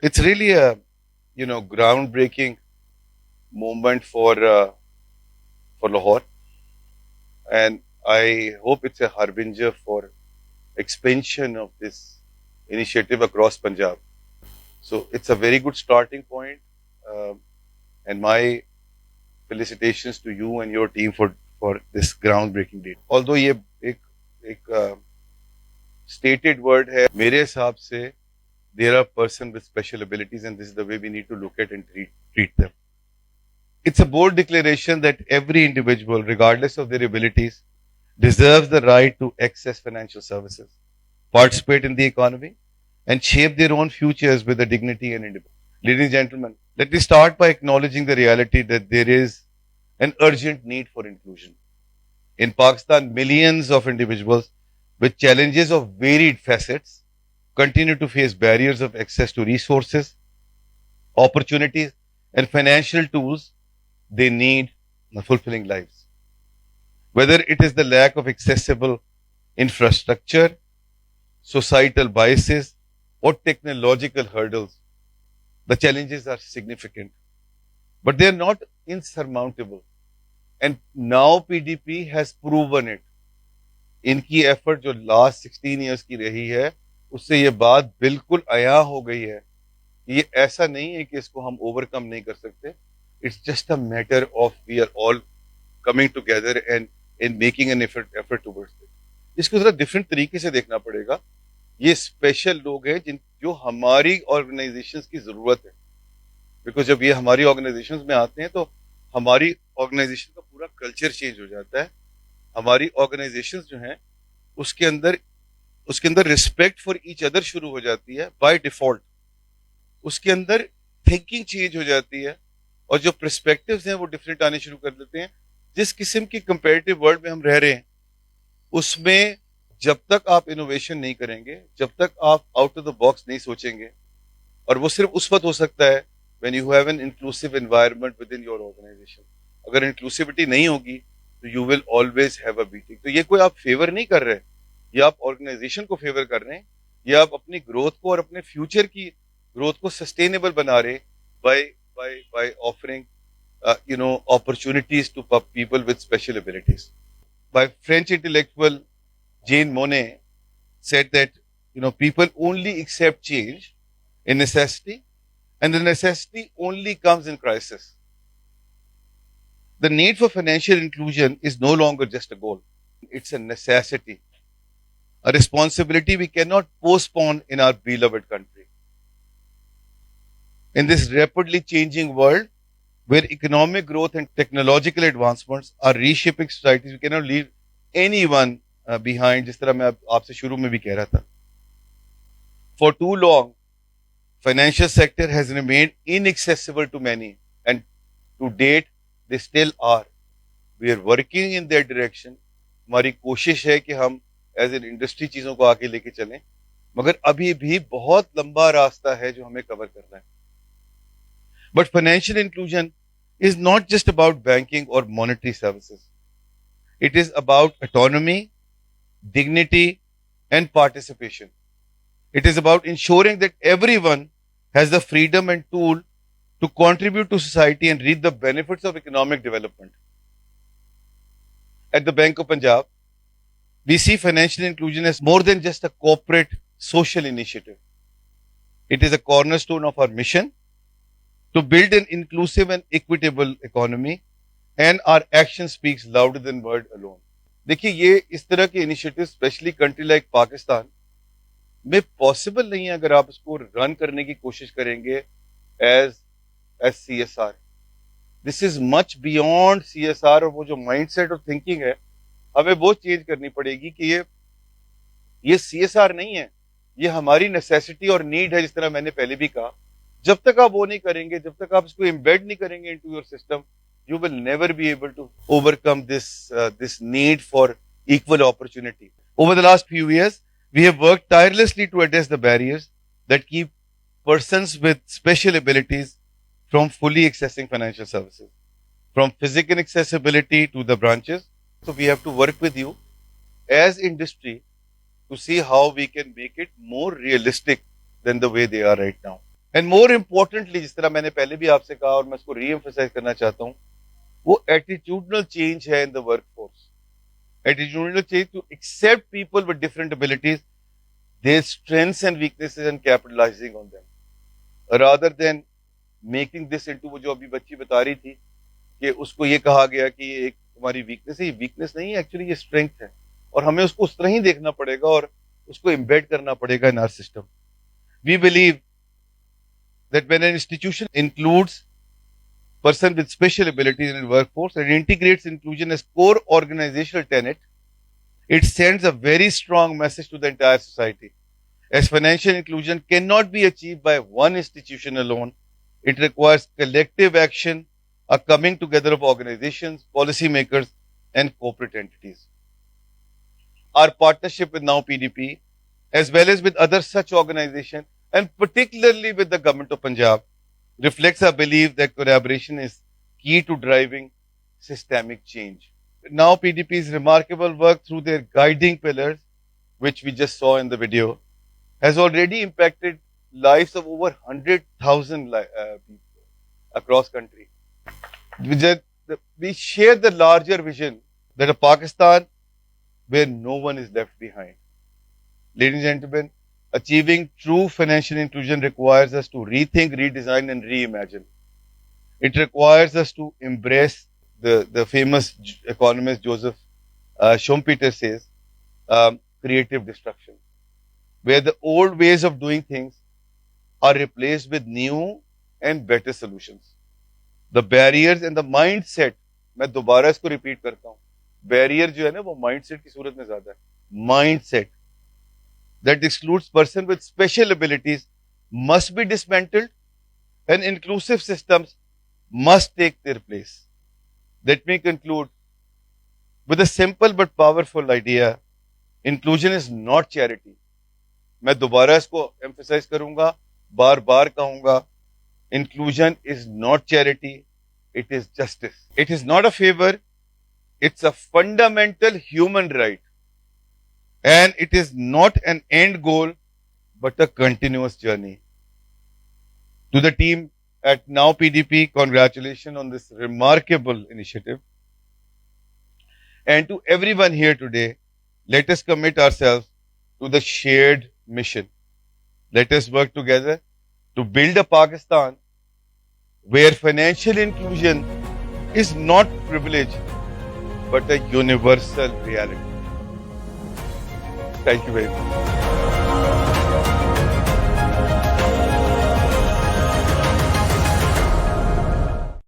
It's really a groundbreaking moment for Lahore, and I hope it's a harbinger for expansion of this initiative across Punjab. So it's a very good starting point, um, and my felicitations to you and your team for this groundbreaking deed. Although ये एक stated word है, मेरे हिसाब से there are person with special abilities, and this is the way we need to look at and treat them. It's a bold declaration that every individual, regardless of their abilities, deserves the right to access financial services, participate in the economy, and shape their own futures with a dignity and independence. Ladies and gentlemen, let me start by acknowledging the reality that there is an urgent need for inclusion. In Pakistan, millions of individuals with challenges of varied facets continue to face barriers of access to resources, opportunities, and financial tools they need in fulfilling lives. Whether it is the lack of accessible infrastructure, societal biases, or technological hurdles, the challenges are significant, but they are not insurmountable. And now PDP has proven it. इनकी effort जो last 16 years की रही है, उससे ये बात बिल्कुल आया हो गई है कि ये ऐसा नहीं है कि इसको हम ओवरकम नहीं कर सकते. It's just a matter of we are all coming together and in making an effort towards it. इसको जरा डिफरेंट तरीके से देखना पड़ेगा. ये स्पेशल लोग हैं जिन जो हमारी ऑर्गेनाइजेशंस की जरूरत है. बिकॉज जब ये हमारी ऑर्गेनाइजेशंस में आते हैं तो हमारी ऑर्गेनाइजेशन का पूरा कल्चर चेंज हो जाता है. हमारी ऑर्गेनाइजेशंस जो हैं उसके अंदर रिस्पेक्ट फॉर ईच अदर शुरू हो जाती है बाय डिफॉल्ट. उसके अंदर थिंकिंग चेंज हो जाती है और जो पर्सपेक्टिव्स हैं वो डिफरेंट आने शुरू कर देते हैं. जिस किस्म की कंपेरेटिव वर्ल्ड में हम रह रहे हैं उसमें जब तक आप इनोवेशन नहीं करेंगे, जब तक आप आउट ऑफ द बॉक्स नहीं सोचेंगे, और वो सिर्फ उस वक्त हो सकता है when you have an inclusive environment within your organization. अगर इंक्लूसिविटी नहीं होगी तो you will always have a beating. तो ये कोई आप फेवर नहीं कर रहे, ये आप ऑर्गेनाइजेशन को फेवर कर रहे हैं, ये आप अपनी ग्रोथ को और अपने फ्यूचर की ग्रोथ को सस्टेनेबल बना रहे by by by offering opportunities to people with special abilities. By French intellectual Jean Monnet said that people only accept change in necessity, and the necessity only comes in crisis. The need for financial inclusion is no longer just a goal; it's a necessity, a responsibility we cannot postpone in our beloved country. In this rapidly changing world, where economic growth and technological advancements are reshaping societies, we cannot leave anyone behind. जिस तरह मैं आपसे शुरू में भी कह रहा था. For too long, financial sector has remained inaccessible to many, and to date, they still are. We are working in that direction. हमारी कोशिश है कि हम एज एन इंडस्ट्री चीजों को आगे लेके चलें, मगर अभी भी बहुत लंबा रास्ता है जो हमें कवर करना है. But financial inclusion is not just about banking or monetary services. It is about autonomy, dignity, and participation. It is about ensuring that everyone has the freedom and tool to contribute to society and reap the benefits of economic development. At the Bank of Punjab, we see financial inclusion as more than just a corporate social initiative. It is a cornerstone of our mission to build an inclusive and equitable economy, and our action speaks louder than word alone. देखिए, ये इस तरह के initiative specially country like Pakistan में possible नहीं है अगर आप इसको रन करने की कोशिश करेंगे as CSR. This is much beyond CSR. और वो जो माइंडसेट और थिंकिंग है हमें वो चेंज करनी पड़ेगी कि ये CSR नहीं है, ये हमारी नेसेसिटी और नीड है. जिस तरह मैंने पहले भी कहा, जब तक आप वो नहीं करेंगे, जब तक आप इसको एम्बेड नहीं करेंगे into your system, you will never be able to overcome this need for equal opportunity. Over the last few years, we have worked tirelessly to address the barriers that keep persons with special abilities from fully accessing financial services, from physical accessibility to the branches. So we have to work with you as industry to see how we can make it more realistic than the way they are right now. And more importantly, जिस तरह मैंने पहले भी आपसे कहा और मैं इसको री एम्फसाइज करना चाहता हूं, वो एटीट्यूडनल चेंज है in the workforce. Attitudinal change to accept people with different abilities, their strengths and weaknesses, and capitalizing on them, rather than making this into, वो जो अभी बच्ची बता रही थी कि उसको ये कहा गया कि ये एक तुम्हारी वीकनेस है. ये वीकनेस नहीं है, एक्चुअली ये स्ट्रेंथ है, और हमें उसको उस तरह ही देखना पड़ेगा और उसको एम्बेड करना पड़ेगा in our system. We believe that when an institution includes person with special abilities in the workforce and integrates inclusion as core organizational tenet, it sends a very strong message to the entire society. As financial inclusion cannot be achieved by one institution alone, it requires collective action, a coming together of organizations, policymakers, and corporate entities. Our partnership with Now PDP, as well as with other such organizations, and particularly with the government of Punjab, reflects our belief that collaboration is key to driving systemic change. Now PDP's remarkable work through their guiding pillars, which we just saw in the video, has already impacted lives of over 100,000 people across country. We share the larger vision that a Pakistan where no one is left behind. Ladies and gentlemen, achieving true financial inclusion requires us to rethink, redesign, and reimagine. It requires us to embrace the famous economist Joseph Schumpeter says, creative destruction, where the old ways of doing things are replaced with new and better solutions. The barriers and the mindset, मैं दोबारा इसको repeat करता हूँ, barrier जो है ना वो mindset की सूरत में ज़्यादा है. Mindset that excludes person with special abilities must be dismantled and inclusive systems must take their place. Let me conclude with a simple but powerful idea. Inclusion is not charity. मैं दोबारा इसको emphasize करूंगा, बार बार कहूंगा. Inclusion is not charity, it is justice. It is not a favor, it's a fundamental human right. And it is not an end goal, but a continuous journey. To the team at Now PDP, congratulations on this remarkable initiative. And to everyone here today, let us commit ourselves to the shared mission. Let us work together to build a Pakistan where financial inclusion is not privilege, but a universal reality. Thank you very much.